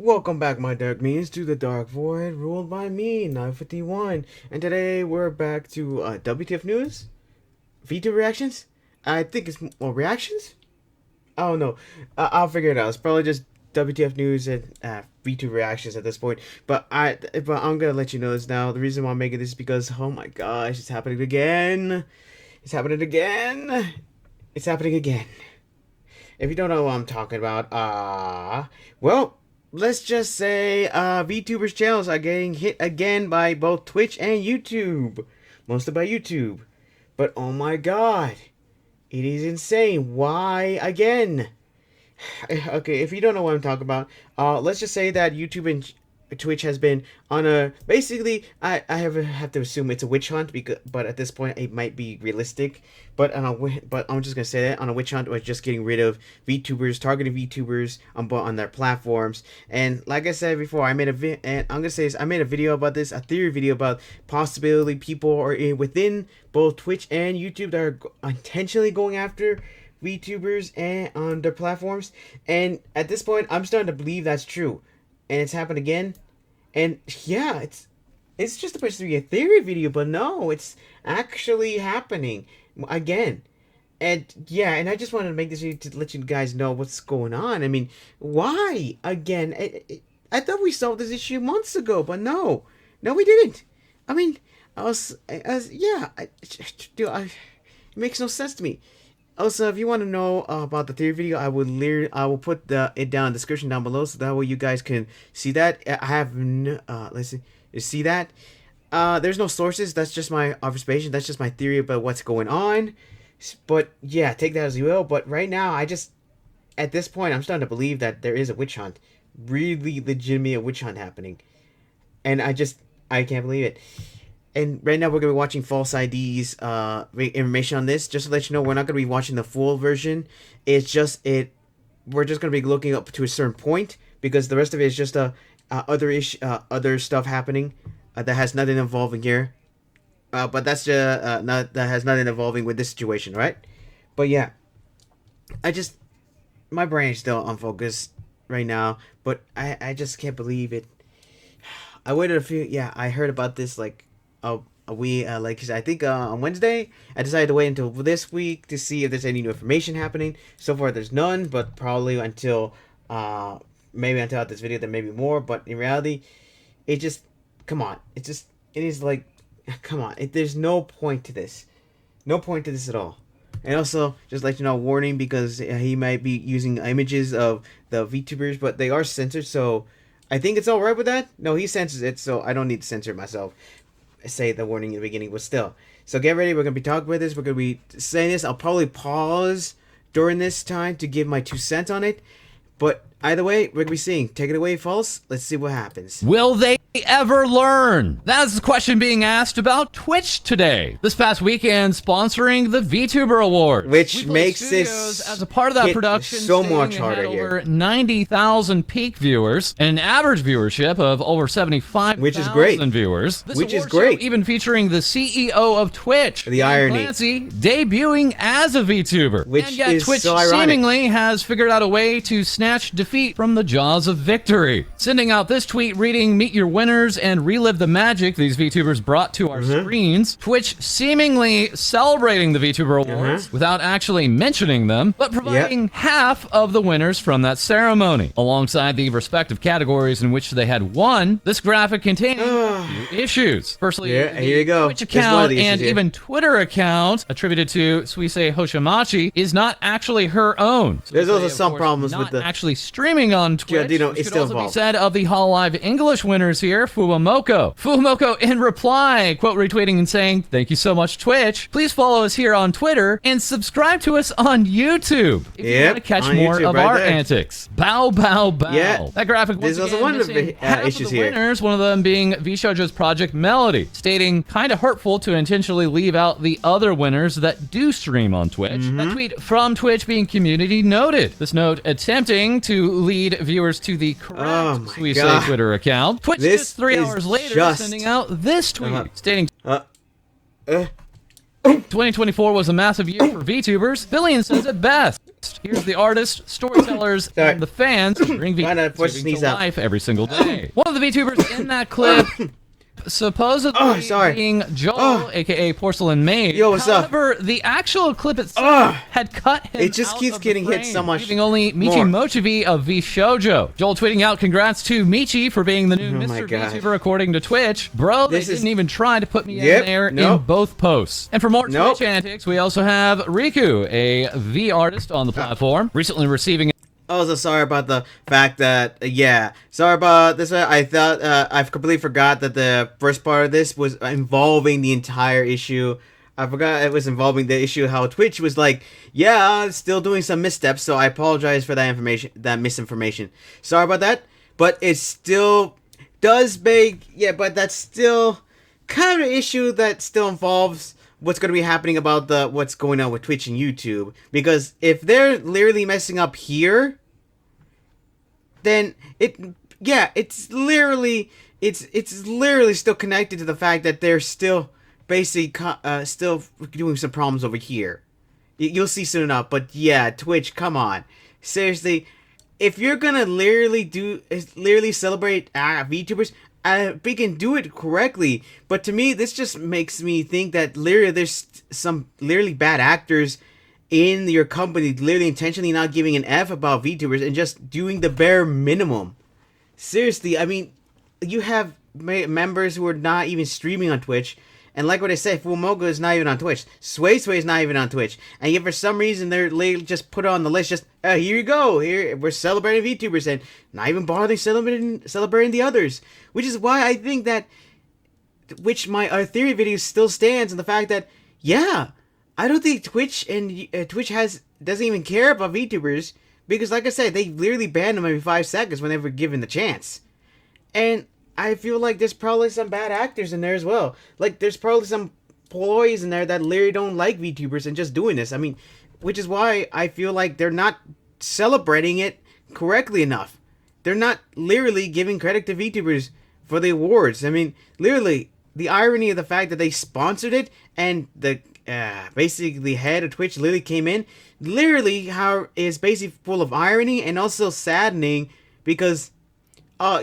Welcome back, my dark minions, to the Dark Void, ruled by me, 951. And today we're back to WTF news, VTuber reactions. I think it's more reactions. I don't know. I'll figure it out. It's probably just WTF news and VTuber reactions at this point. But I'm gonna let you know this now. The reason why I'm making this is because, oh my gosh, it's happening again. It's happening again. It's happening again. If you don't know what I'm talking about, well, let's just say VTubers channels are getting hit again by both Twitch and YouTube. Mostly by YouTube. But oh my god, it is insane. Why again? Okay, if you don't know what I'm talking about, let's just say that YouTube and Twitch has been on a, basically, I have to assume it's a witch hunt, because, but at this point it might be realistic, but I'm just gonna say that on a witch hunt was just getting rid of VTubers, targeting VTubers on their platforms. And like I said before, I made a video about this, a theory video about possibility people are within both Twitch and YouTube that are intentionally going after VTubers and on their platforms. And at this point, I'm starting to believe that's true. And it's happened again. And yeah, it's just supposed to be a theory video, but no, it's actually happening again. And yeah, and I just wanted to make this video to let you guys know what's going on. I mean, why again? I thought we solved this issue months ago, but no, we didn't. I mean, it makes no sense to me. Also, if you want to know about the theory video, I will put it down in the description down below, so that way you guys can see that. I have let's see, you see that? There's no sources. That's just my observation. That's just my theory about what's going on. But yeah, take that as you will. But right now, at this point, I'm starting to believe that there is a witch hunt, really legitimate a witch hunt happening, and I can't believe it. And right now we're going to be watching false IDs information on this. Just to let you know, we're not going to be watching the full version. We're just going to be looking up to a certain point, because the rest of it is just other stuff happening that has nothing involving here. But that's that has nothing involving with this situation, right? But yeah, my brain is still unfocused right now. But I just can't believe it. I waited I heard about this I think on Wednesday. I decided to wait until this week to see if there's any new information happening. So far there's none, but probably until maybe until this video there may be more. But in reality, come on, there's no point to this, at all. And also, just let you know, warning, because he might be using images of the VTubers, but they are censored, so I think it's alright with that. No, he censors it, so I don't need to censor it myself. Say the warning in the beginning, but still. So get ready, we're going to be talking about this, we're going to be saying this. I'll probably pause during this time to give my 2 cents on it, but either way, we're going to be seeing. Take it away, False. Let's see what happens. Will they ever learn? That's the question being asked about Twitch today. This past weekend, sponsoring the VTuber Awards, which makes this as a part of that production so much harder here. Over 90,000 peak viewers and an average viewership of over 75,000 which is great. Viewers. Which is great. Even featuring the CEO of Twitch, the irony, Clancy, debuting as a VTuber, which and yet is Twitch so ironic. Seemingly has figured out a way to snatch defeat from the jaws of victory, sending out this tweet reading, "Meet your winners and relive the magic these VTubers brought to our screens." Twitch seemingly celebrating the VTuber Awards without actually mentioning them, but providing half of the winners from that ceremony, alongside the respective categories in which they had won. This graphic containing issues. Firstly, here you go. Twitch account and even Twitter account attributed to Suisei Hoshamachi is not actually her own. So there's also some problems with the actually streaming on Twitch. Yeah, it's still involved. Be said of the Hololive English winners here, Fuwamoko. Fuwamoko in reply, quote retweeting and saying, "Thank you so much, Twitch. Please follow us here on Twitter and subscribe to us on YouTube if you want to catch more of our antics." Bow, bow, bow. Yeah. That graphic was also one of the issues here. Winners, one of them being VShojo's Project Melody, stating kind of hurtful to intentionally leave out the other winners that do stream on Twitch. That tweet from Twitch being community noted. This note attempting to lead viewers to the correct Suisei Twitter account. Twitch just 3 hours later sending out this tweet stating 2024 was a massive year for VTubers. Billion says it best. Here's the artists, storytellers, Sorry. and the fans bring Trying to push VTubers to sneeze out. life every single day. One of the VTubers in that clip supposedly being Joel, aka Porcelain Maid. Yo, what's up? However, the actual clip itself had cut him It just out keeps of getting the hit frame, so much leaving only Michi Mochivi of V Shoujo. Joel tweeting out, "Congrats to Michi for being the new Mr. VTuber according to Twitch. Bro, they didn't even try to put me in there in both posts." And for more Twitch antics, we also have Riku, a V artist on the platform, recently receiving Also, sorry about the fact that, sorry about this. I thought, I've completely forgot that the first part of this was involving the entire issue. I forgot it was involving the issue how Twitch was like, still doing some missteps, so I apologize for that misinformation. Sorry about that, but it still does but that's still kind of an issue that still involves what's going to be happening about what's going on with Twitch and YouTube. Because if they're literally messing up here, then it's literally still connected to the fact that they're still basically still doing some problems over here. You'll see soon enough. But yeah, Twitch, come on, seriously, if you're gonna literally celebrate VTubers, we can do it correctly. But to me, this just makes me think that literally there's some literally bad actors in your company, literally intentionally not giving an F about VTubers and just doing the bare minimum. Seriously, I mean, you have members who are not even streaming on Twitch, and like what I said, Fumoga is not even on Twitch, Sway is not even on Twitch, and yet for some reason they're just put on the list, just here you go, here we're celebrating VTubers, and not even bothering celebrating the others, which is why I think that, our theory video still stands, and the fact that, I don't think Twitch doesn't even care about VTubers, because like I said, they literally banned them every 5 seconds when they were given the chance. And I feel like there's probably some bad actors in there as well. Like, there's probably some employees in there that literally don't like VTubers and just doing this. I mean, which is why I feel like they're not celebrating it correctly enough. They're not literally giving credit to VTubers for the awards. I mean, literally, the irony of the fact that they sponsored it and the basically the head of Twitch literally came in, literally how is basically full of irony and also saddening, because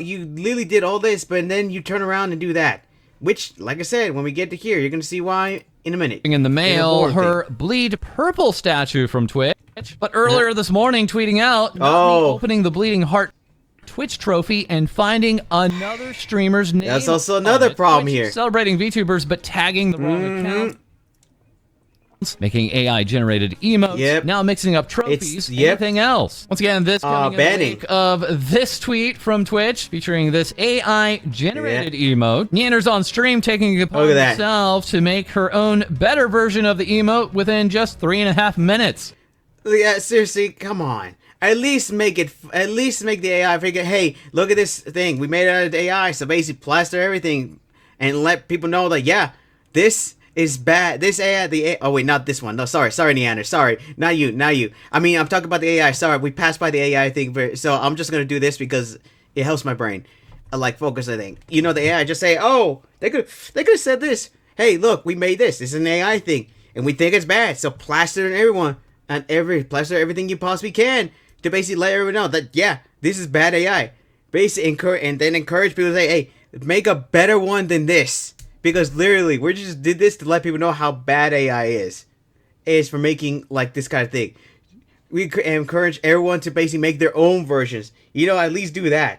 you literally did all this, but then you turn around and do that. Which, like I said, when we get to here, you're going to see why in a minute. In the mail, her Bleed Purple statue from Twitch. But earlier this morning, tweeting out, opening the Bleeding Heart Twitch trophy and finding another streamer's name. That's also another problem here. Celebrating VTubers, but tagging the wrong account. Making AI-generated emotes, now mixing up trophies, anything else. Once again, this coming in the wake of this tweet from Twitch featuring this AI-generated emote. Neander's on stream taking it upon herself to make her own better version of the emote within just 3.5 minutes. Yeah, seriously, come on. At least make the AI figure, hey, look at this thing. We made it out of AI, so basically plaster everything and let people know that, this is bad. This AI, oh wait, not this one. No, sorry, Neander. Sorry, not you. I mean, I'm talking about the AI. Sorry, we passed by the AI thing, so I'm just gonna do this because it helps my brain. I like focus. I think the AI just say, they could have said this. Hey, look, we made this. This is an AI thing, and we think it's bad. So plaster it on everyone and plaster everything you possibly can to basically let everyone know that this is bad AI. Basically encourage people to say, hey, make a better one than this. Because literally, we just did this to let people know how bad AI is for making like this kind of thing. We encourage everyone to basically make their own versions. At least do that.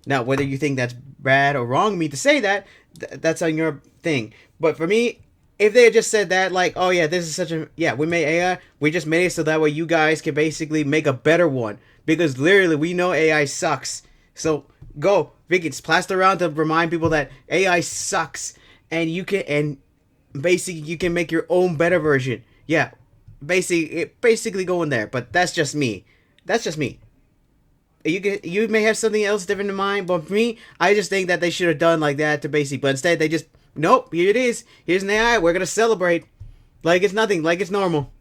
Now, whether you think that's bad or wrong of me to say that, that's on your thing. But for me, if they had just said that, like, this is such a, we made AI, we just made it so that way you guys can basically make a better one. Because literally, we know AI sucks. So, go, Vickens, plaster around to remind people that AI sucks. And you can make your own better version. Basically go in there. But that's just me. You may have something else different in mind, but for me, I just think that they should have done like that to basically. But instead, they just nope. Here it is. Here's an AI. We're gonna celebrate like it's nothing. Like it's normal.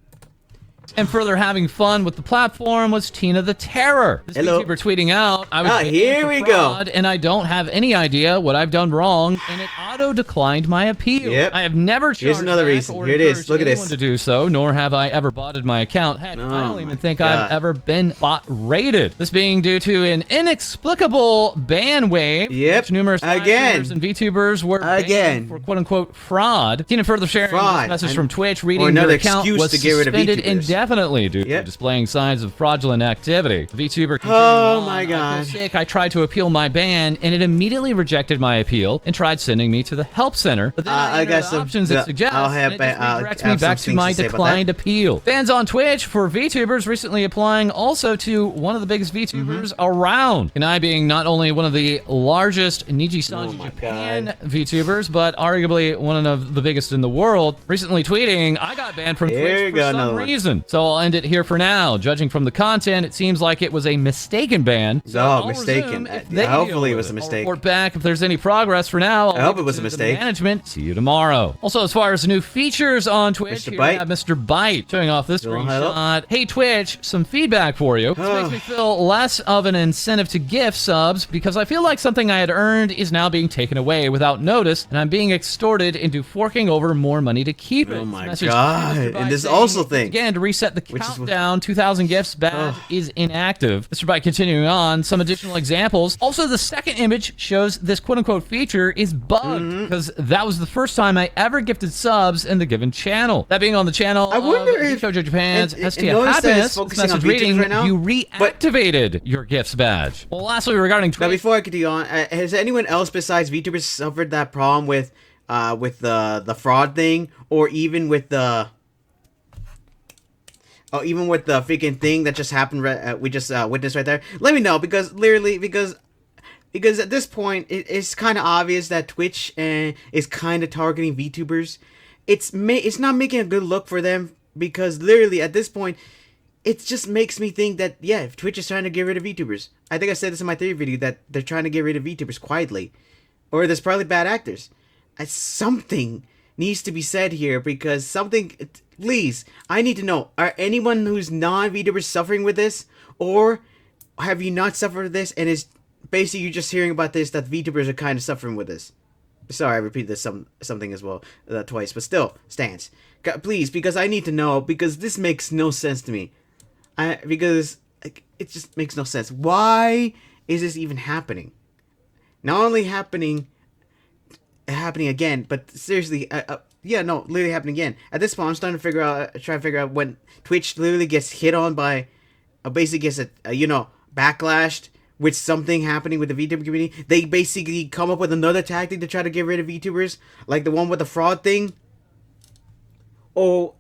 And further having fun with the platform was Tina the Terror. This Hello. VTuber tweeting out, I was banned here for we fraud, go. and I don't have any idea what I've done wrong, and it auto-declined my appeal. Yep. I have never Here's charged another back reason. or Here it is. encouraged Look at anyone this. to do so, nor have I ever botted my account. Heck, I don't even think I've ever been bot rated. This being due to an inexplicable ban wave. Yep. Which numerous live Again. streamers and VTubers were banned for quote-unquote fraud. Tina further sharing this message from Twitch, reading another your account excuse was to get rid of suspended VTubers. indefinitely due to displaying signs of fraudulent activity. The VTuber continued Oh on, my God. I feel sick. I tried to appeal my ban, and it immediately rejected my appeal and tried sending me to the help center. But then I got the options it suggests, and it just redirects me back to my declined appeal. Bans on Twitch for VTubers recently applying also to one of the biggest VTubers around. And I being not only one of the largest Niji-Sanji Japan VTubers, but arguably one of the biggest in the world, recently tweeting, I got banned from Twitch for some reason. So I'll end it here for now. Judging from the content, it seems like it was a mistaken ban. So I'll mistaken. Hopefully it was a mistake. I'll report back if there's any progress. For now, I hope it was a mistake. Management. See you tomorrow. Also, as far as new features on Twitch, here we have Mr. Bite showing off this screenshot. Hey Twitch, some feedback for you. This makes me feel less of an incentive to gift subs because I feel like something I had earned is now being taken away without notice, and I'm being extorted into forking over more money to keep it. Oh my God. And this also thing. Again, to reset the countdown, 2,000 gifts badge is inactive. Mr. Bite continuing on, some additional examples. Also, the second image shows this quote-unquote feature is bugged because that was the first time I ever gifted subs in the given channel. That being on the channel I wonder if Shoujo Japan's STF notice that Happiness, it's focusing message on reading, VTubers right now, you reactivated your gifts badge. Well, lastly, regarding Twitch. Now, before I continue on, has anyone else besides VTubers suffered that problem with the fraud thing, or even with the freaking thing that just happened? We just witnessed right there. Let me know, because literally, because at this point it's kind of obvious that Twitch is kind of targeting VTubers. It's not making a good look for them, because literally at this point it just makes me think that, yeah, if Twitch is trying to get rid of VTubers. I think I said this in my theory video, that they're trying to get rid of VTubers quietly. Or there's probably bad actors. Something needs to be said here, because please, I need to know, are anyone who's non-VTubers suffering with this? Or have you not suffered with this, and is basically you're just hearing about this, that VTubers are kind of suffering with this? Sorry, I repeated this something as well twice, but still, stands. Please, because I need to know, because this makes no sense to me. Because it just makes no sense. Why is this even happening? Not only happening again, but seriously, literally happening again. At this point, I'm starting to try to figure out when Twitch literally gets hit on by, basically gets backlashed with something happening with the VTuber community. They basically come up with another tactic to try to get rid of VTubers, like the one with the fraud thing, or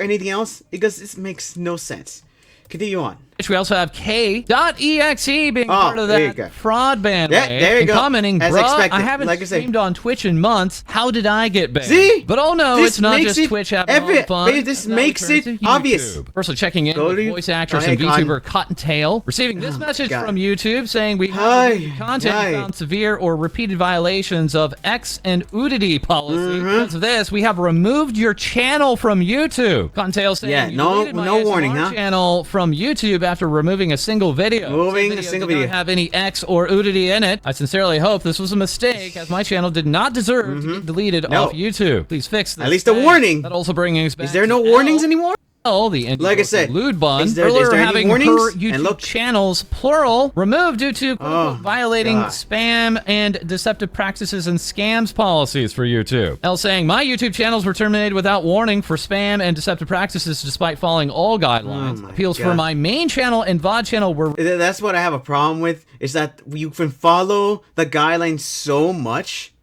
anything else, because this makes no sense. Continue on. We also have K.exe being part of that fraud ban. Yeah, there you go. Commenting, as bruh, expected. I haven't streamed on Twitch in months. How did I get banned? See? But oh no, it's not just Twitch having all the fun. This makes it obvious. Firstly, checking in with voice actress and VTuber Cottontail, receiving this message from YouTube saying we have content found severe or repeated violations of X and Udity policy. Because of this, we have removed your channel from YouTube. Cottontail saying, no warning, huh? Channel from YouTube after removing a single video. Did not have any X or Udity in it. I sincerely hope this was a mistake, as my channel did not deserve to get deleted off YouTube. Please fix this. At least a warning. That also bringing us back. Is there no warnings anymore? The like I said, lewd bun. is there having warnings? her YouTube channels, plural, removed due to violating spam and deceptive practices and scams policies for YouTube. L saying, my YouTube channels were terminated without warning for spam and deceptive practices despite following all guidelines. Appeals for my main channel and VOD channel were... That's what I have a problem with, is that you can follow the guidelines so much,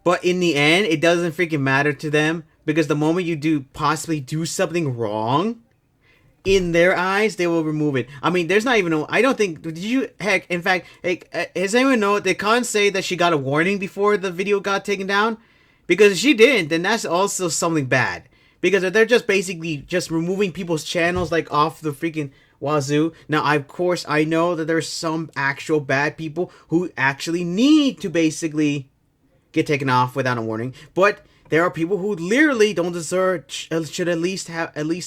but in the end, it doesn't freaking matter to them. Because the moment you possibly do something wrong, in their eyes, they will remove it. I mean, there's not even I don't think, in fact, does anyone know, did Khan say that she got a warning before the video got taken down? Because if she didn't, then that's also something bad. Because if they're just basically just removing people's channels, like, off the freaking wazoo. Now, of course, I know that there's some actual bad people who actually need to basically get taken off without a warning. But there are people who literally don't deserve, should at least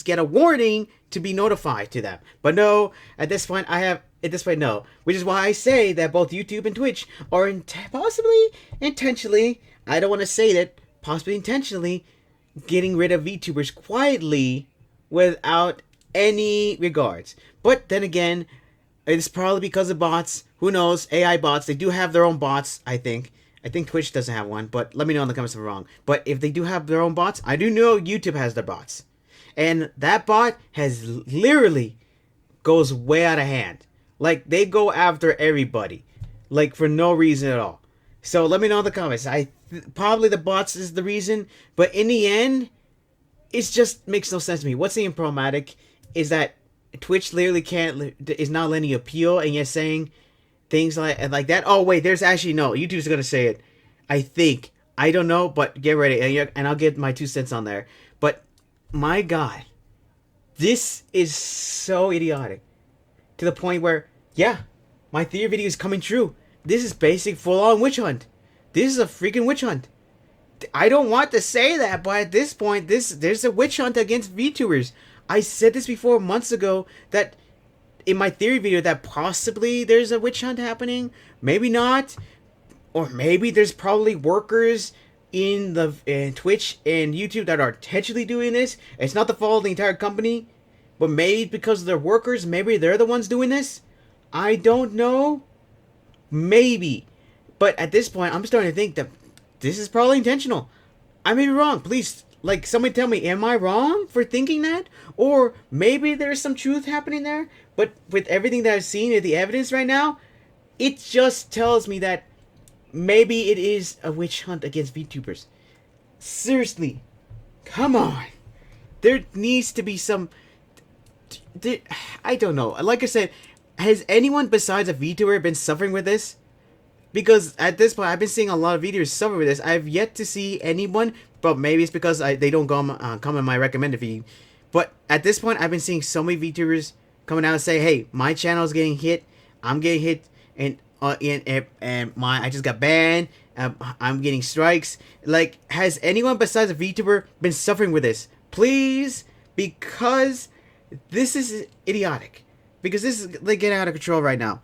get a warning to be notified to them. But no, at this point no. Which is why I say that both YouTube and Twitch are possibly intentionally, I don't want to say that, possibly intentionally getting rid of VTubers quietly without any regards. But then again, it's probably because of bots. Who knows? AI bots. They do have their own bots, I think. I think Twitch doesn't have one, but let me know in the comments if I'm wrong. But if they do have their own bots, I do know YouTube has their bots. And that bot has literally goes way out of hand. Like, they go after everybody. Like, for no reason at all. So let me know in the comments. Probably the bots is the reason, but in the end, it just makes no sense to me. What's even problematic is that Twitch literally is not letting you appeal, and you're saying things like that. Oh wait, there's actually no. YouTube's gonna say it. I think. I don't know, but get ready, and I'll get my 2 cents on there. But my God, this is so idiotic to the point where, yeah, my theory video is coming true. This is basic full-on witch hunt. This is a freaking witch hunt. I don't want to say that, but at this point, there's a witch hunt against VTubers. I said this before months ago, that in my theory video, that possibly there's a witch hunt happening. Maybe not. Or maybe there's probably workers in Twitch and YouTube that are intentionally doing this. It's not the fault of the entire company, but maybe because they're workers, maybe they're the ones doing this. I don't know. Maybe. But at this point, I'm starting to think that this is probably intentional. I may be wrong. Please, like, somebody tell me, am I wrong for thinking that? Or maybe there's some truth happening there? But with everything that I've seen and the evidence right now, it just tells me that maybe it is a witch hunt against VTubers. Seriously. Come on. There needs to be some... I don't know. Like I said, has anyone besides a VTuber been suffering with this? Because at this point, I've been seeing a lot of VTubers suffer with this. I've yet to see anyone, but maybe it's because they don't come in my recommended feed. But at this point, I've been seeing so many VTubers coming out and say, "Hey, my channel is getting hit. I'm getting hit, and I just got banned. I'm getting strikes." Like, has anyone besides a VTuber been suffering with this? Please, because this is idiotic. Because this is like getting out of control right now.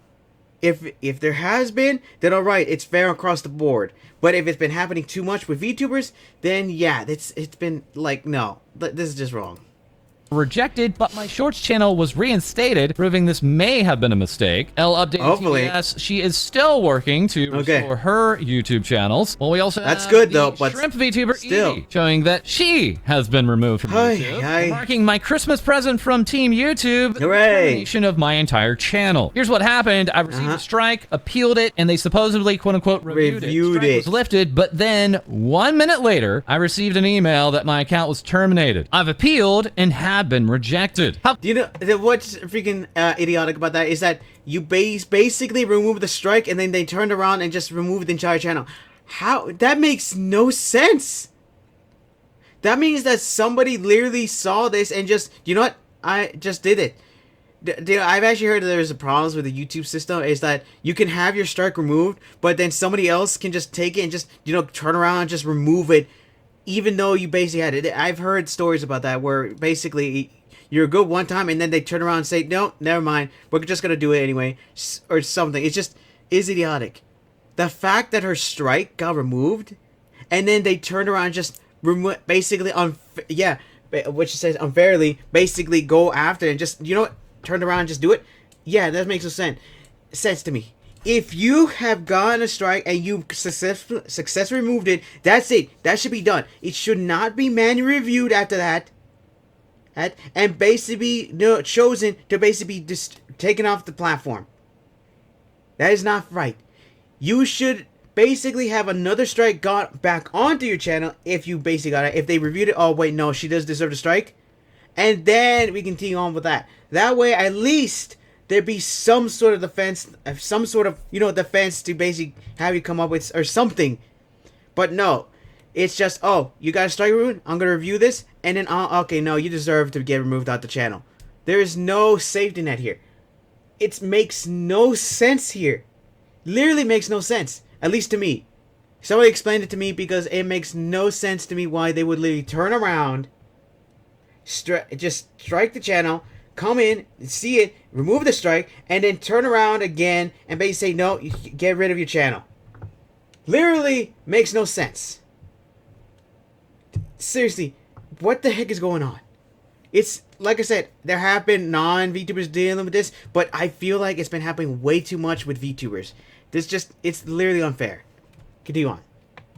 If there has been, then alright, it's fair across the board. But if it's been happening too much with VTubers, then yeah, it's been like, no, this is just wrong. Rejected, but my shorts channel was reinstated, proving this may have been a mistake. Elle updated Hopefully. TBS. She is still working to restore her YouTube channels. Well, we also That's have good the though, but shrimp VTuber still Edie, showing that she has been removed from YouTube, marking my Christmas present from Team YouTube, the termination of my entire channel. Here's what happened. I received a strike, appealed it, and they supposedly, quote-unquote, reviewed it. Strike was lifted, but then 1 minute later, I received an email that my account was terminated. I've appealed and have been rejected. Do you know what's freaking idiotic about that is that you basically remove the strike and then they turned around and just removed the entire channel. How? That makes no sense. That means that somebody literally saw this and just, you know what? I just did it. I've actually heard that there's a problem with the YouTube system is that you can have your strike removed, but then somebody else can just take it and just, you know, turn around and just remove it, even though you basically had it. I've heard stories about that where basically you're good one time and then they turn around and say, no, never mind, we're just gonna do it anyway, or something. It just is idiotic. The fact that her strike got removed and then they turned around and just basically which says unfairly, basically go after it and just, you know what, turn around and just do it. Yeah, that makes no sense to me. If you have gotten a strike and you successfully removed it, that's it. That should be done. It should not be manually reviewed after that. And basically chosen to basically be just taken off the platform. That is not right. You should basically have another strike got back onto your channel if you basically got it. If they reviewed it, oh wait, no, she does deserve a strike. And then we continue on with that. That way, at least there be some sort of defense, some sort of, you know, defense to basically have you come up with or something. But no, it's just, oh, you got a strike removed? I'm gonna review this, and then okay, no, you deserve to get removed out the channel. There is no safety net here. It makes no sense here. Literally makes no sense, at least to me. Somebody explained it to me because it makes no sense to me why they would literally turn around, just strike the channel, come in, see it, remove the strike, and then turn around again and basically say, no, you get rid of your channel. Literally makes no sense. Seriously, what the heck is going on? It's, like I said, there have been non-VTubers dealing with this, but I feel like it's been happening way too much with VTubers. It's literally unfair. Continue on.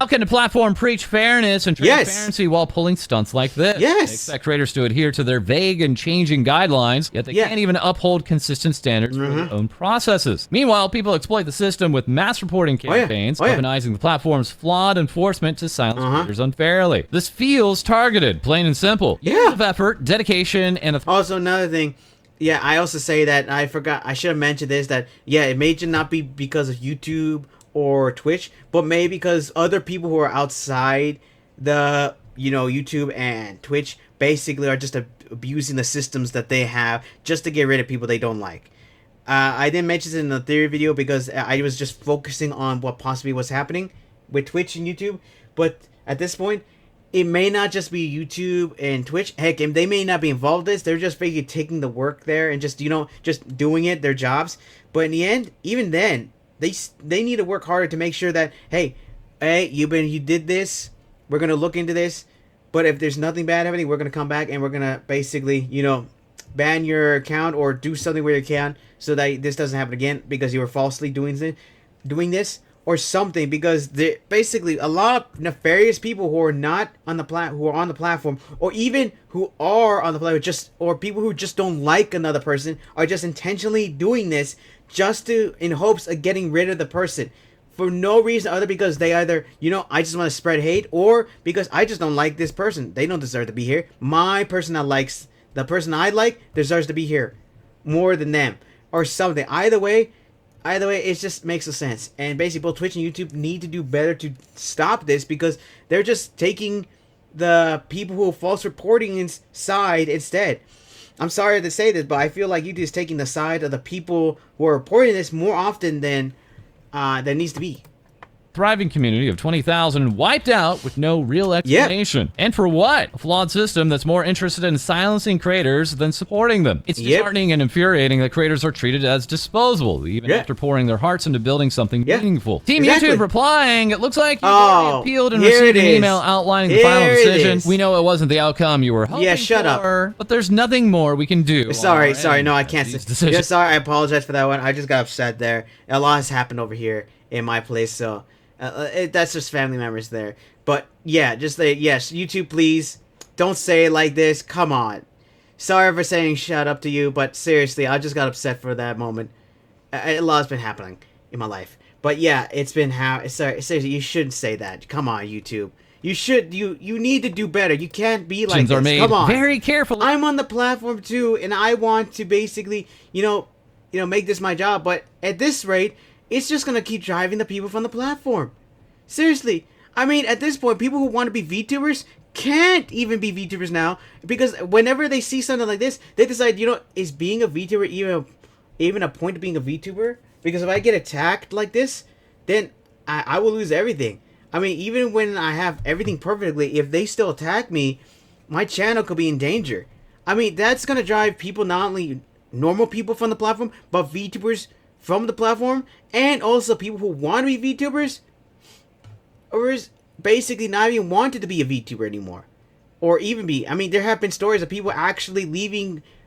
How can a platform preach fairness and transparency while pulling stunts like this? Yes. They expect creators to adhere to their vague and changing guidelines, yet they can't even uphold consistent standards for their own processes. Meanwhile, people exploit the system with mass reporting campaigns, weaponizing the platform's flawed enforcement to silence creators unfairly. This feels targeted, plain and simple. Years of effort, dedication, and also another thing. Yeah, I also say that I forgot. I should have mentioned this. That it may just not be because of YouTube or Twitch, but maybe because other people who are outside the YouTube and Twitch basically are just abusing the systems that they have just to get rid of people they don't like. I didn't mention this in the theory video because I was just focusing on what possibly was happening with Twitch and YouTube, but at this point it may not just be YouTube and Twitch. Heck, they may not be involved in this. They're just basically taking the work there and just just doing it, their jobs. But in the end, even then, they need to work harder to make sure that, hey, you did this, we're gonna look into this, but if there's nothing bad happening, we're gonna come back and we're gonna basically ban your account or do something where you can so that this doesn't happen again because you were falsely doing this or something, because there basically a lot of nefarious people who are not on the platform, or even who are on the platform, or people who just don't like another person, are just intentionally doing this just in hopes of getting rid of the person for no reason other because they either I just want to spread hate, or because I just don't like this person. They don't deserve to be here. The person I like deserves to be here more than them, or something. Either way, it just makes no sense. And basically, both Twitch and YouTube need to do better to stop this, because they're just taking the people who are false reporting side instead. I'm sorry to say this, but I feel like YouTube is taking the side of the people who are reporting this more often than needs to be. Thriving community of 20,000 wiped out with no real explanation. And for what? A flawed system that's more interested in silencing creators than supporting them. It's disheartening and infuriating that creators are treated as disposable, even after pouring their hearts into building something meaningful. Team YouTube replying, it looks like you've already appealed and received an email outlining the final decision. We know it wasn't the outcome you were hoping shut for, up. but there's nothing more we can do. Sorry, no, I can't say. Sorry, I apologize for that one. I just got upset there. A lot has happened over here in my place, so that's just family members there. But yeah, just yes, YouTube, please don't say it like this. Come on. Sorry for saying shut up to you, but seriously, I just got upset for that moment. A lot's been happening in my life. But yeah, it's been seriously, you shouldn't say that. Come on, YouTube. You need to do better. You can't be like this. Come on. Very carefully. I'm on the platform too, and I want to basically, make this my job. But at this rate, it's just gonna keep driving the people from the platform. Seriously. I mean, at this point, people who want to be VTubers can't even be VTubers now, because whenever they see something like this, they decide, is being a VTuber even a point of being a VTuber? Because if I get attacked like this, then I will lose everything. I mean, even when I have everything perfectly, if they still attack me, my channel could be in danger. I mean, that's gonna drive people, not only normal people from the platform, but VTubers from the platform, and also people who want to be VTubers, or is basically not even wanted to be a VTuber anymore, or even be. I mean, there have been stories of people actually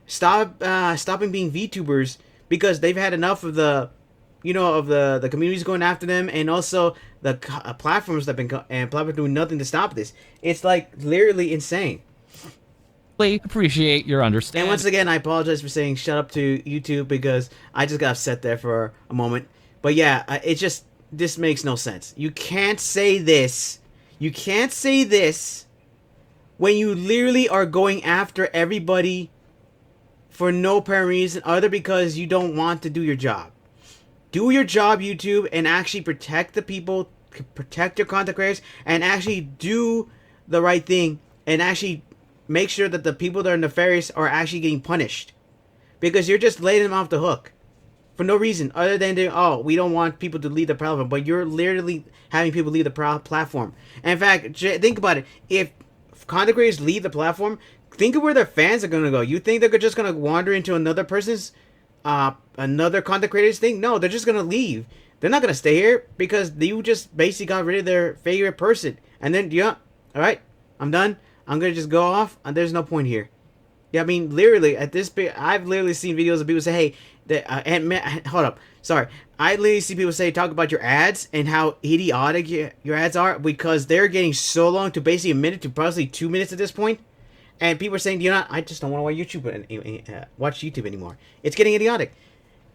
stopping being VTubers because they've had enough of the communities going after them, and also the platforms that have been platforms doing nothing to stop this. It's like literally insane. Appreciate your understanding. And once again, I apologize for saying shut up to YouTube, because I just got upset there for a moment. But yeah, this makes no sense. You can't say this. You can't say this when you literally are going after everybody for no apparent reason other because you don't want to do your job. Do your job, YouTube, and actually protect the people, protect your content creators, and actually do the right thing, and actually make sure that the people that are nefarious are actually getting punished, because you're just letting them off the hook. for no reason other than we don't want people to leave the platform. But you're literally having people leave the platform. And in fact, think about it. If content creators leave the platform, think of where their fans are gonna go. You think they're just gonna wander into another person's, another content creator's thing? No, they're just gonna leave. They're not gonna stay here because you just basically got rid of their favorite person. And then, yeah, all right, I'm done. I'm gonna just go off, and there's no point here. Yeah, I mean, literally, at this bit, I've literally seen videos of people say, hey, hold up, sorry. I literally see people talk about your ads and how idiotic your ads are because they're getting so long to basically a minute to probably 2 minutes at this point. And people are saying, I just don't want to watch YouTube anymore. It's getting idiotic.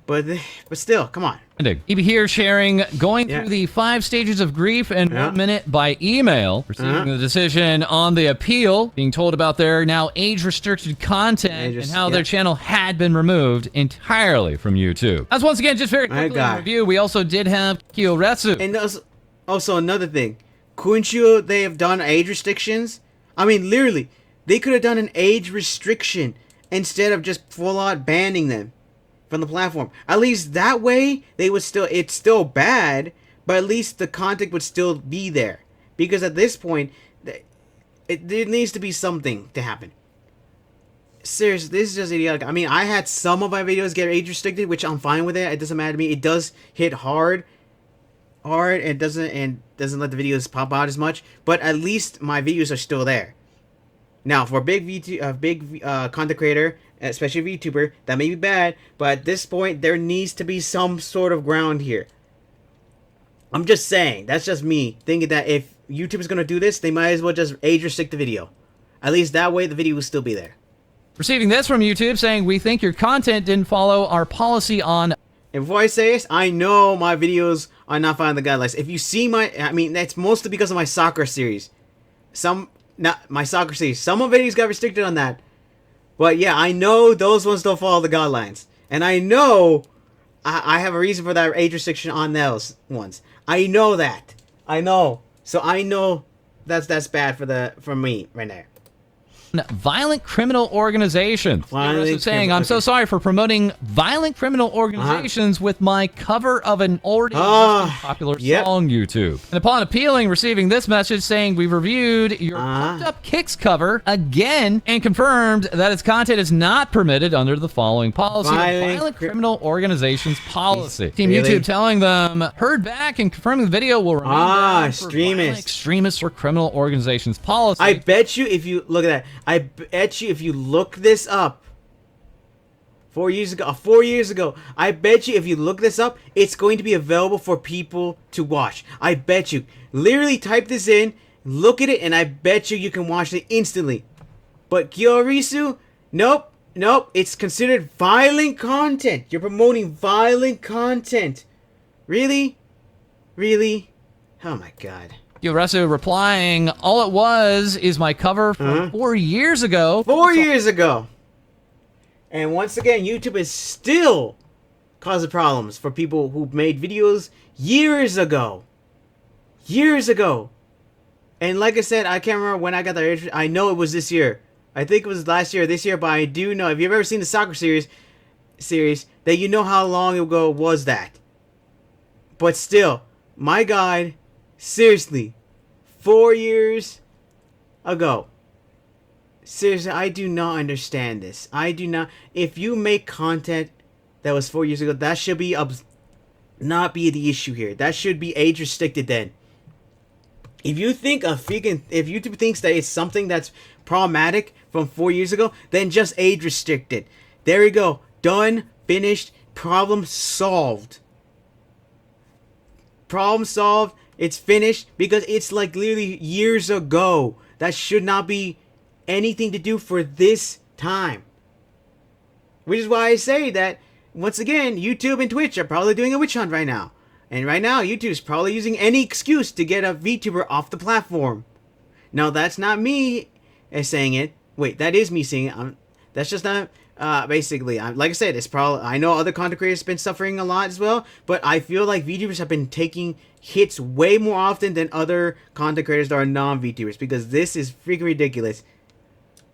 But still, come on. EB here sharing going through the 5 stages of grief in 1 minute by email, receiving the decision on the appeal, being told about their now age-restricted content and how their channel had been removed entirely from YouTube. As once again, just very quickly in review, we also did have Kyoretsu. And also another thing, couldn't you, they have done age restrictions? I mean, literally, they could have done an age restriction instead of just full-out banning them from the platform. At least that way, it's still bad, but at least the content would still be there. Because at this point, there needs to be something to happen. Seriously, this is just idiotic. I mean, I had some of my videos get age restricted, which I'm fine with it. It doesn't matter to me. It does hit hard, and doesn't let the videos pop out as much. But at least my videos are still there. Now, for a big content creator, especially VTuber, that may be bad, but at this point, there needs to be some sort of ground here. I'm just saying, that's just me thinking that if YouTube is going to do this, they might as well just age restrict the video. At least that way, the video will still be there. Receiving this from YouTube saying, we think your content didn't follow our policy on... And before I say this, I know my videos are not following the guidelines. If you see that's mostly because of my soccer series. My soccer series. Some of videos got restricted on that. But yeah, I know those ones don't follow the guidelines. And I know I have a reason for that age restriction on those ones. I know that. I know. So I know that's bad for me right there. Violent criminal organizations. I'm so sorry for promoting violent criminal organizations with my cover of an already popular song YouTube. And upon appealing, receiving this message saying we've reviewed your Pumped Up Kicks cover again and confirmed that its content is not permitted under the following policy: violent criminal organizations policy. Team YouTube telling them heard back and confirming the video will remain extremists or criminal organizations policy. I bet you if you look at that. I bet you if you look this up 4 years ago, I bet you if you look this up, it's going to be available for people to watch. I bet you. Literally type this in, look at it, and I bet you can watch it instantly. But Kyoretsu, nope, it's considered violent content. You're promoting violent content. Really? Really? Oh my god. Kyoretsu replying, all it was is my cover from 4 years ago. 4 years ago. And once again, YouTube is still causing problems for people who made videos years ago. Years ago. And like I said, I can't remember when I got that. I know it was this year. I think it was last year or this year, but I do know, if you've ever seen the soccer series, that you know how long ago was that. But still, my God, seriously, 4 years ago. Seriously, I do not understand this. I do not. If you make content that was 4 years ago, that should be not be the issue here. That should be age restricted then. If you think if YouTube thinks that it's something that's problematic from 4 years ago, then just age restrict it. There we go. Done. Finished. Problem solved. Problem solved. It's finished because it's like literally years ago. That should not be anything to do for this time. Which is why I say that, once again, YouTube and Twitch are probably doing a witch hunt right now. And right now, YouTube is probably using any excuse to get a VTuber off the platform. Now, that's not me saying it. Wait, that is me saying it. That's just not... basically, like I said, it's probably... I know other content creators have been suffering a lot as well, but I feel like VTubers have been taking hits way more often than other content creators that are non-VTubers, because this is freaking ridiculous.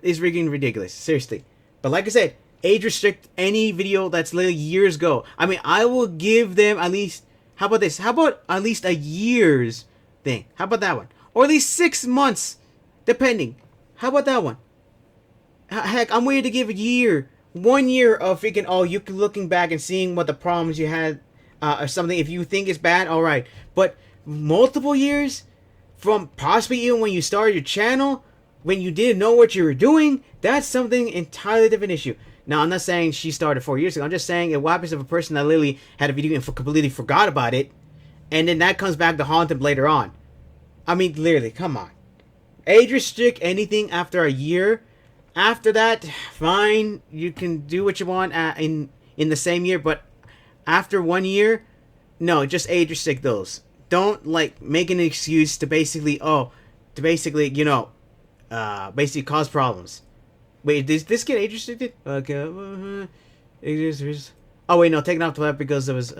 It's freaking ridiculous, seriously. But like I said, age restrict any video that's literally years ago. I mean, I will give them at least, how about this? How about at least a year's thing? How about that one? Or at least 6 months, depending. How about that one? Heck, I'm willing to give a year, 1 year of freaking, oh, you can looking back and seeing what the problems you had, or something. If you think it's bad, all right. But multiple years, from possibly even when you started your channel, when you didn't know what you were doing, that's something entirely different issue. Now, I'm not saying she started 4 years ago. I'm just saying what happens if a person that literally had a video and completely forgot about it, and then that comes back to haunt them later on. I mean, literally, come on. Age restrict anything after a year. After that, fine. You can do what you want in the same year, but after 1 year, no, just age restrict those. Don't, like, make an excuse to basically, you know, basically cause problems. Wait, did this get age restricted? Okay. Oh, wait, no, taken off the left because it was...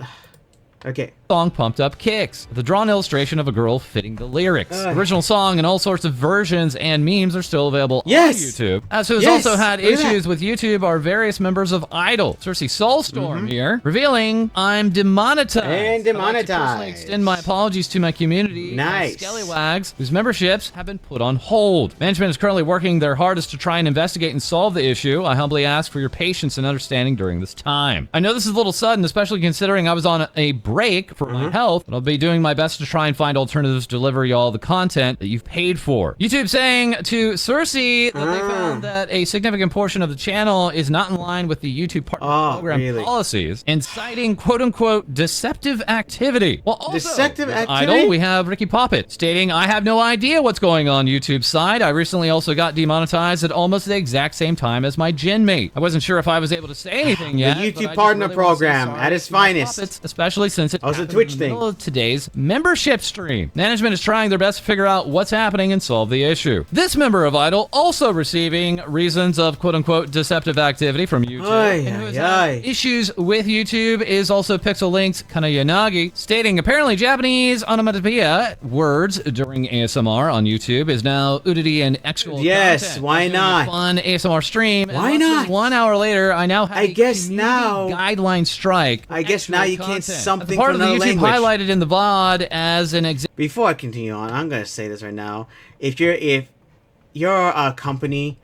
Okay. Song Pumped Up Kicks, the drawn illustration of a girl fitting the lyrics. The original song and all sorts of versions and memes are still available on YouTube. As who's also had issues with YouTube are various members of Idol. Cersei Soulstorm here, revealing I'm demonetized. And demonetized. I'd like to personally extend my apologies to my community. Nice. Scallywags, whose memberships have been put on hold. Management is currently working their hardest to try and investigate and solve the issue. I humbly ask for your patience and understanding during this time. I know this is a little sudden, especially considering I was on a break for my health, but I'll be doing my best to try and find alternatives to deliver y'all the content that you've paid for. YouTube saying to Cersei that they found that a significant portion of the channel is not in line with the YouTube partner program policies, and citing quote-unquote deceptive activity. Well, also, deceptive activity? Idol, we have Ricky Poppet stating, I have no idea what's going on YouTube's side. I recently also got demonetized at almost the exact same time as my gym mate. I wasn't sure if I was able to say anything yet. The YouTube partner program at its finest. Puppets, especially since it was a Twitch in the middle of today's membership stream. Management is trying their best to figure out what's happening and solve the issue. This member of Idol also receiving reasons of quote-unquote deceptive activity from YouTube. And who has had issues with YouTube is also Pixel Link's Kana Yanagi, stating apparently Japanese onomatopoeia words during ASMR on YouTube is now nudity and actual content. Why not? Fun ASMR stream. Why not? 1 hour later, I now have a now guideline strike. I guess now you can't something part from of the another YouTube language. highlighted in the VOD as an example. Before I continue on, I'm gonna say this right now. If you're a company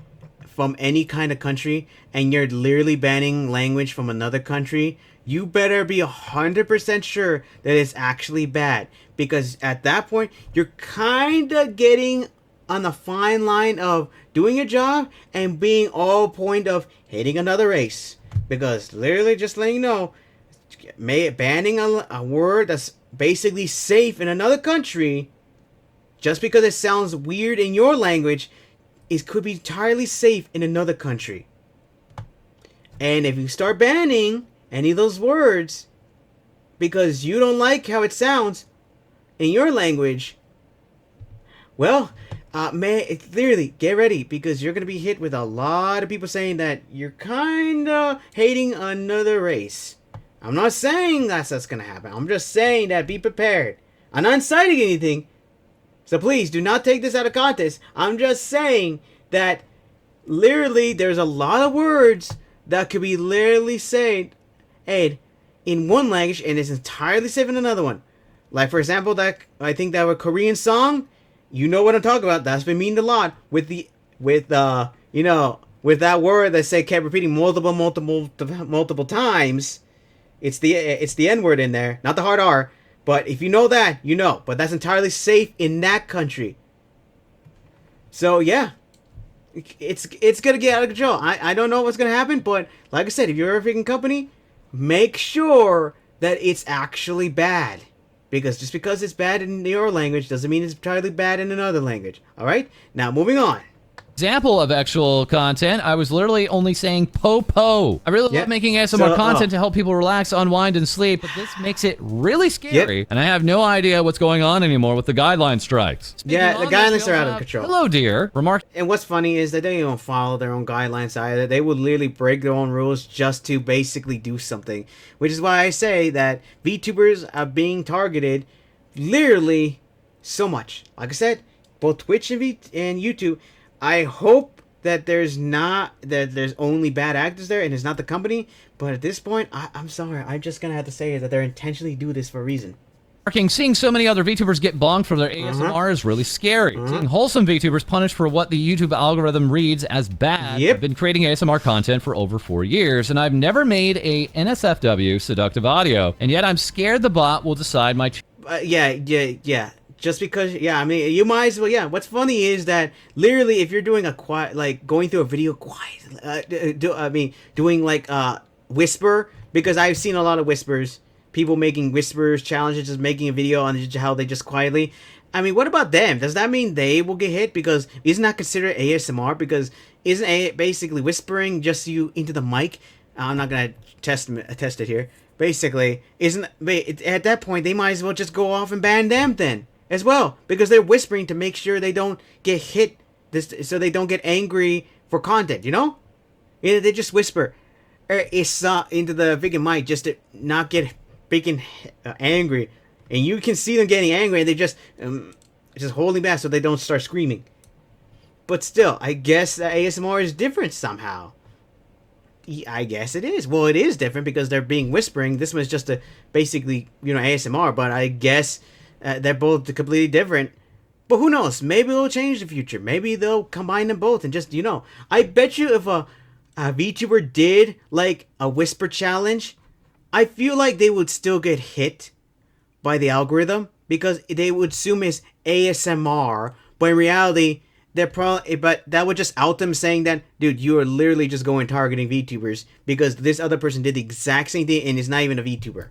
from any kind of country and you're literally banning language from another country, you better be 100% sure that it's actually bad, because at that point you're kind of getting on the fine line of doing your job and being all point of hating another race. Because literally, just letting you know, banning a word that's basically safe in another country just because it sounds weird in your language could be entirely safe in another country. And if you start banning any of those words because you don't like how it sounds in your language, well, clearly get ready, because you're going to be hit with a lot of people saying that you're kind of hating another race. I'm not saying that's going to happen. I'm just saying that be prepared. I'm not inciting anything, so please do not take this out of context. I'm just saying that literally there's a lot of words that could be literally said in one language and is entirely safe in another one. Like, for example, that I think that a Korean song, you know what I'm talking about. That's been meaned a lot with that word that kept repeating multiple times. It's the N word in there, not the hard R. But if you know that, you know. But that's entirely safe in that country. So yeah, it's gonna get out of control. I don't know what's gonna happen, but like I said, if you're a freaking company, make sure that it's actually bad. Because just because it's bad in your language doesn't mean it's entirely bad in another language. All right? Now, moving on. Example of actual content, I was literally only saying po. I really love making ASMR content to help people relax, unwind, and sleep, but this makes it really scary, and I have no idea what's going on anymore with the guideline strikes. The guidelines are out of control. Hello, dear. And what's funny is that they don't even follow their own guidelines either. They would literally break their own rules just to basically do something, which is why I say that VTubers are being targeted literally so much. Like I said, both Twitch and YouTube. I hope that there's only bad actors there and it's not the company. But at this point, I'm sorry. I'm just gonna have to say that they're intentionally do this for a reason. Seeing so many other VTubers get bonked for their ASMR is really scary. Seeing wholesome VTubers punished for what the YouTube algorithm reads as bad. Yep. I've been creating ASMR content for over 4 years, and I've never made a NSFW seductive audio, and yet I'm scared the bot will decide my... Yeah. Just because, I mean, you might as well, What's funny is that literally, if you're doing a quiet, like going through a video quiet, doing like whisper, because I've seen a lot of whispers. People making whispers challenges, just making a video on how they just quietly. I mean, what about them? Does that mean they will get hit? Because isn't that considered ASMR? Because isn't basically whispering just you into the mic? I'm not gonna test it here. Basically, at that point they might as well just go off and ban them then as well, because they're whispering to make sure they don't get hit. So they don't get angry for content. You know, they just whisper into the freaking mic just to not get freaking angry, and you can see them getting angry, and they just holding back so they don't start screaming. But still, I guess ASMR is different somehow. I guess it is. Well, it is different because they're being whispering. This was just basically ASMR, but I guess they're both completely different. But who knows? Maybe it'll change in the future. Maybe they'll combine them both and just I bet you if a VTuber did like a whisper challenge, I feel like they would still get hit by the algorithm because they would assume it's ASMR, but in reality, but that would just out them saying that, dude, you are literally just going targeting VTubers because this other person did the exact same thing and is not even a VTuber.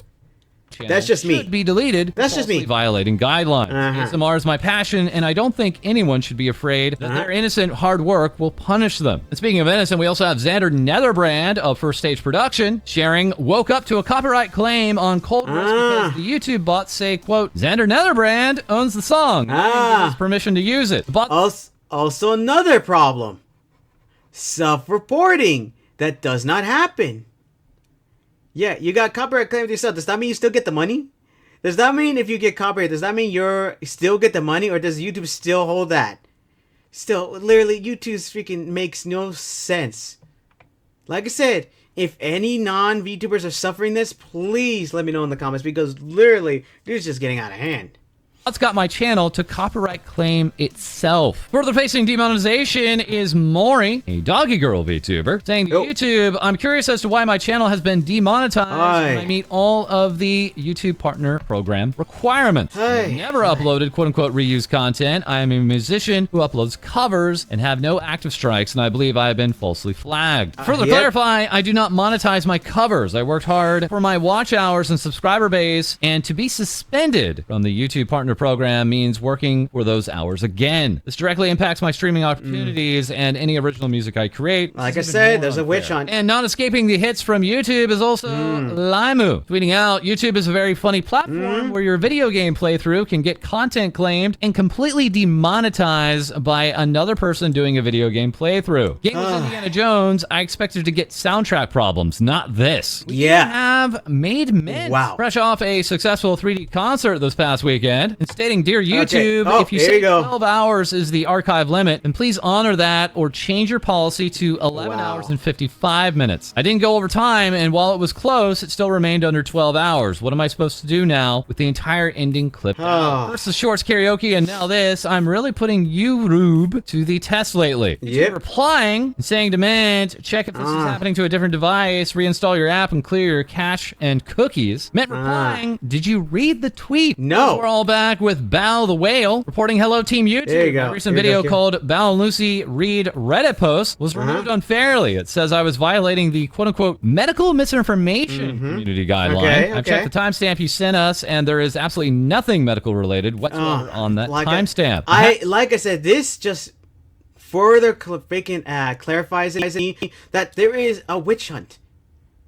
That's just me. Should be deleted. That's just me. Violating guidelines. ASMR is my passion, and I don't think anyone should be afraid that their innocent hard work will punish them. And speaking of innocent, we also have Xander Netherbrand of First Stage Production sharing, woke up to a copyright claim on Cold Risk because the YouTube bots say, quote, Xander Netherbrand owns the song. And gives permission to use it. The bot also another problem. Self-reporting. That does not happen. Yeah, you got copyright claim to yourself. Does that mean you still get the money? Does that mean if you get copyright, does that mean you still get the money, or does YouTube still hold that? Still, literally, YouTube's freaking makes no sense. Like I said, if any non-VTubers are suffering this, please let me know in the comments, because literally, this is just getting out of hand. It's got my channel to copyright claim itself. Further facing demonetization is Maury, a doggy girl VTuber, saying to YouTube, I'm curious as to why my channel has been demonetized when I meet all of the YouTube Partner Program requirements. I never uploaded quote-unquote reused content. I am a musician who uploads covers and have no active strikes, and I believe I have been falsely flagged. Further clarify, I do not monetize my covers. I worked hard for my watch hours and subscriber base, and to be suspended from the YouTube Partner Program means working for those hours again. This directly impacts my streaming opportunities and any original music I create. Like I said, there's a witch hunt. And not escaping the hits from YouTube is also Limu. Tweeting out, YouTube is a very funny platform where your video game playthrough can get content claimed and completely demonetized by another person doing a video game playthrough. Game was Indiana Jones. I expected to get soundtrack problems, not this. We have Made Men. Wow. Fresh off a successful 3D concert this past weekend. And stating, dear YouTube, if you say 12 hours is the archive limit, then please honor that or change your policy to 11 hours and 55 minutes. I didn't go over time, and while it was close, it still remained under 12 hours. What am I supposed to do now with the entire ending clip out? First the shorts karaoke, and now this. I'm really putting you, Rube, to the test lately. Replying and saying, demand, check if this is happening to a different device, reinstall your app and clear your cache and cookies. Meant replying, did you read the tweet? No. We're all back with Bao the Whale reporting, hello Team YouTube. There you go. A recent video called Bao and Lucy Read Reddit post was removed unfairly. It says I was violating the quote-unquote medical misinformation community guideline. I've checked the timestamp you sent us, and there is absolutely nothing medical related whatsoever on that timestamp. Like I said, this just further clarifies that there is a witch hunt.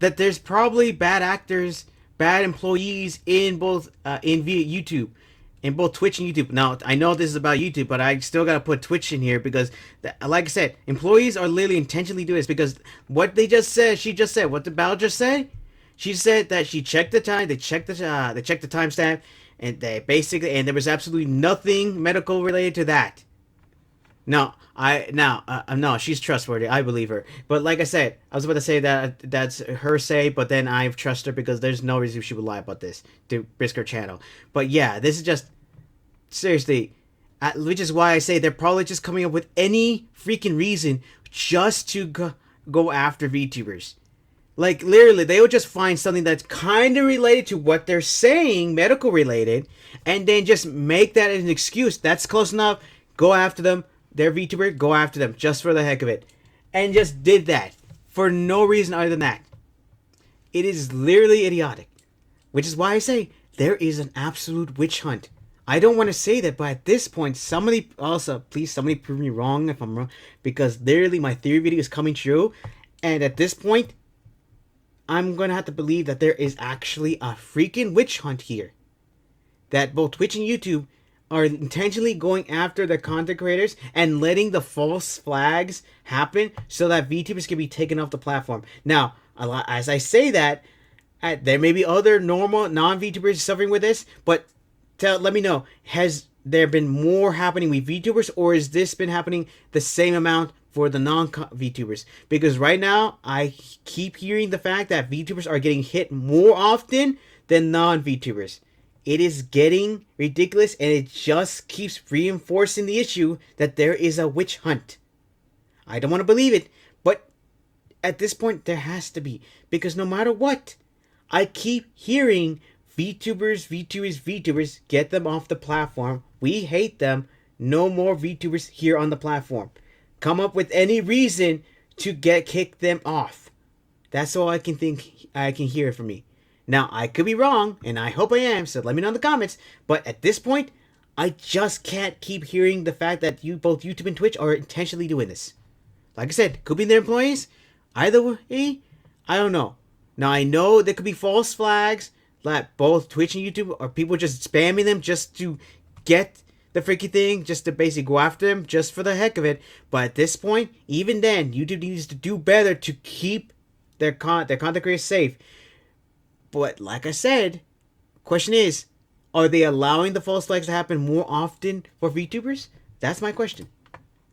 That there's probably bad actors, bad employees in both YouTube. In both Twitch and YouTube. Now, I know this is about YouTube, but I still gotta put Twitch in here because, like I said, employees are literally intentionally doing this because what they just said, what the Bao just said, she said that she checked the time, they checked the timestamp, and they basically, and there was absolutely nothing medical related to that. No, she's trustworthy. I believe her. But like I said, I was about to say that that's her say, but then I trust her because there's no reason she would lie about this to risk her channel. But yeah, this is just seriously, which is why I say they're probably just coming up with any freaking reason just to go after VTubers. Like literally, they would just find something that's kind of related to what they're saying, medical related, and then just make that an excuse. That's close enough. Go after them. They're VTuber. Go after them just for the heck of it, and just did that for no reason other than that. It is literally idiotic, which is why I say there is an absolute witch hunt. I don't want to say that, but at this point, somebody prove me wrong if I'm wrong, because literally my theory video is coming true, and at this point, I'm gonna have to believe that there is actually a freaking witch hunt here. That both Twitch and YouTube are intentionally going after the content creators and letting the false flags happen so that VTubers can be taken off the platform. Now, as I say that, there may be other normal non-VTubers suffering with this, but let me know, has there been more happening with VTubers, or has this been happening the same amount for the non-VTubers? Because right now, I keep hearing the fact that VTubers are getting hit more often than non-VTubers. It is getting ridiculous, and it just keeps reinforcing the issue that there is a witch hunt. I don't want to believe it, but at this point, there has to be. Because no matter what, I keep hearing VTubers, get them off the platform. We hate them. No more VTubers here on the platform. Come up with any reason to kick them off. That's all I can hear from me. Now, I could be wrong, and I hope I am, so let me know in the comments. But at this point, I just can't keep hearing the fact that both YouTube and Twitch are intentionally doing this. Like I said, could be their employees. Either way, I don't know. Now, I know there could be false flags, like both Twitch and YouTube are people just spamming them just to get the freaky thing, just to basically go after them just for the heck of it. But at this point, even then, YouTube needs to do better to keep their content creators safe. But like I said, question is, are they allowing the false flags to happen more often for VTubers? That's my question.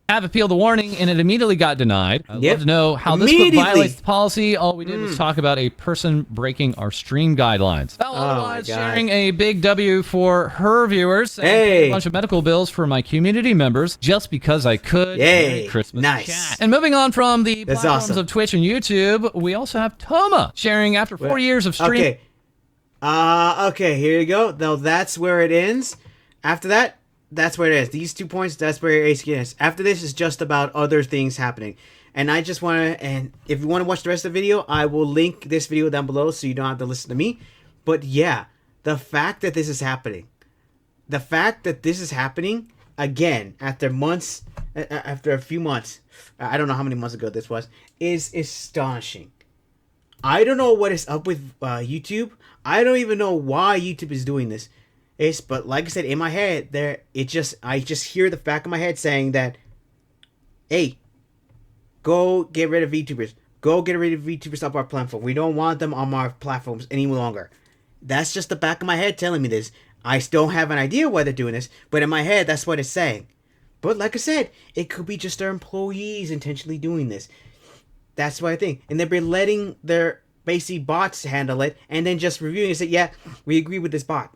Have appealed the warning, and it immediately got denied. I'd love to know how this would violate the policy. All we did was talk about a person breaking our stream guidelines. Otherwise, sharing a big W for her viewers. Hey! A bunch of medical bills for my community members just because I could. Yay! Merry Christmas, nice. chat. And moving on from the platforms of Twitch and YouTube, we also have Toma sharing after 4 years of streaming. Okay, here you go. Now that's where it ends. After that, that's where it is. These 2 points, that's where AC is. After this is just about other things happening. And I just want to, and if you want to watch the rest of the video, I will link this video down below so you don't have to listen to me. But yeah, the fact that this is happening, again, after a few months, I don't know how many months ago this was, is astonishing. I don't know what is up with YouTube. I don't even know why YouTube is doing this. But like I said, in my head, I just hear the back of my head saying that, hey, go get rid of VTubers. Go get rid of VTubers off our platform. We don't want them on our platforms any longer. That's just the back of my head telling me this. I still have an idea why they're doing this, but in my head, that's what it's saying. But like I said, it could be just their employees intentionally doing this. That's what I think. And they've been letting their basic bots handle it, and then just reviewing and say, yeah, we agree with this bot.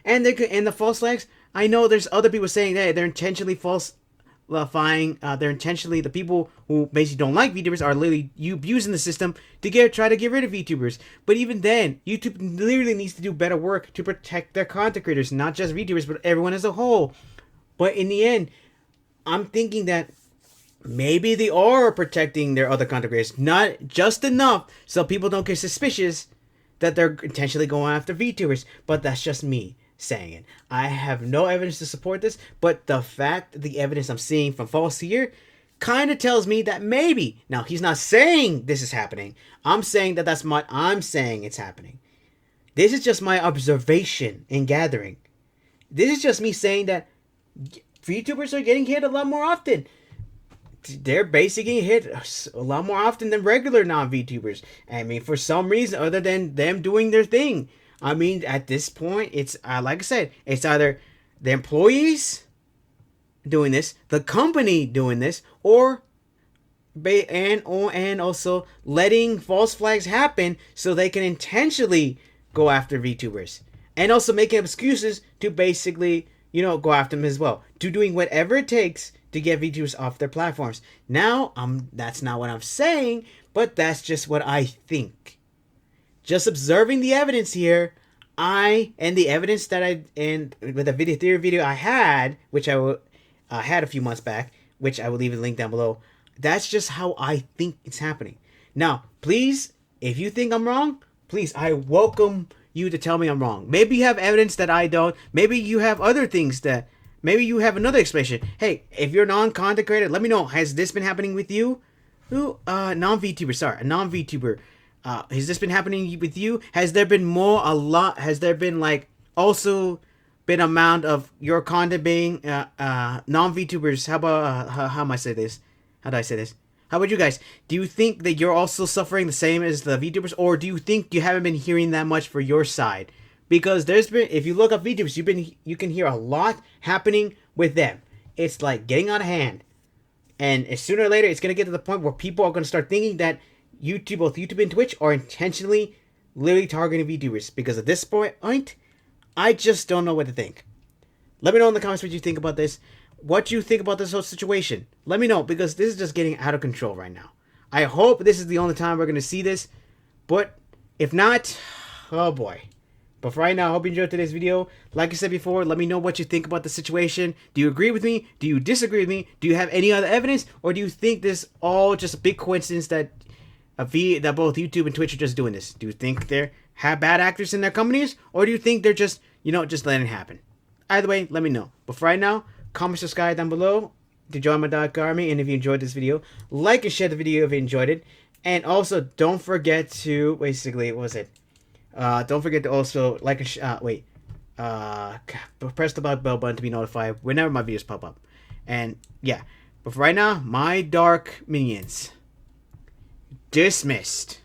And the false flags, I know there's other people saying that they're intentionally falsifying. They're intentionally, the people who basically don't like VTubers are literally abusing the system to try to get rid of VTubers. But even then, YouTube literally needs to do better work to protect their content creators, not just VTubers, but everyone as a whole. But in the end, I'm thinking that maybe they are protecting their other content creators, not just enough so people don't get suspicious that they're intentionally going after VTubers. But that's just me saying it. I have no evidence to support this, but the evidence I'm seeing from False here kind of tells me that maybe. Now, he's not saying this is happening. I'm saying that that's what I'm saying it's happening. This is just my observation and gathering. This is just me saying that VTubers are getting hit a lot more often. They're basically hit a lot more often than regular non-VTubers. I mean, for some reason other than them doing their thing. I mean, at this point, it's like I said, it's either the employees doing this, the company doing this, or and also letting false flags happen so they can intentionally go after VTubers, and also making excuses to basically, go after them as well, to doing whatever it takes to get VTubers off their platforms. Now, that's not what I'm saying, but that's just what I think. Just observing the evidence here, and the evidence that and with the video theory video I had, which I had a few months back, which I will leave a link down below. That's just how I think it's happening. Now, please, if you think I'm wrong, please, I welcome you to tell me I'm wrong. Maybe you have evidence that I don't. Maybe you have other things that. Maybe you have another explanation. Hey, if you're non-content creator, let me know. Has this been happening with you? Non-VTuber, sorry, a non-VTuber. Has this been happening with you? Has there been has there been also been amount of your content being non-VTubers? How about how am I say this? How do I say this? How about you guys? Do you think that you're also suffering the same as the VTubers, or do you think you haven't been hearing that much for your side? Because there's been, if you look up VTubers, you can hear a lot happening with them. It's like getting out of hand, and sooner or later, it's gonna get to the point where people are gonna start thinking that both YouTube and Twitch, are intentionally, literally targeting VTubers. Because at this point, I just don't know what to think. Let me know in the comments what you think about this. What you think about this whole situation. Let me know, because this is just getting out of control right now. I hope this is the only time we're going to see this. But if not, oh boy. But for right now, I hope you enjoyed today's video. Like I said before, let me know what you think about the situation. Do you agree with me? Do you disagree with me? Do you have any other evidence? Or do you think this all just a big coincidence that both YouTube and Twitch are just doing this? Do you think they're bad actors in their companies? Or do you think they're just, just letting it happen? Either way, let me know. But for right now, comment, subscribe down below to join my dog army. And if you enjoyed this video, like and share the video if you enjoyed it. And also, don't forget to, basically, what was it? Don't forget to also like and press the bell button to be notified whenever my videos pop up. And yeah, but for right now, my dark minions dismissed.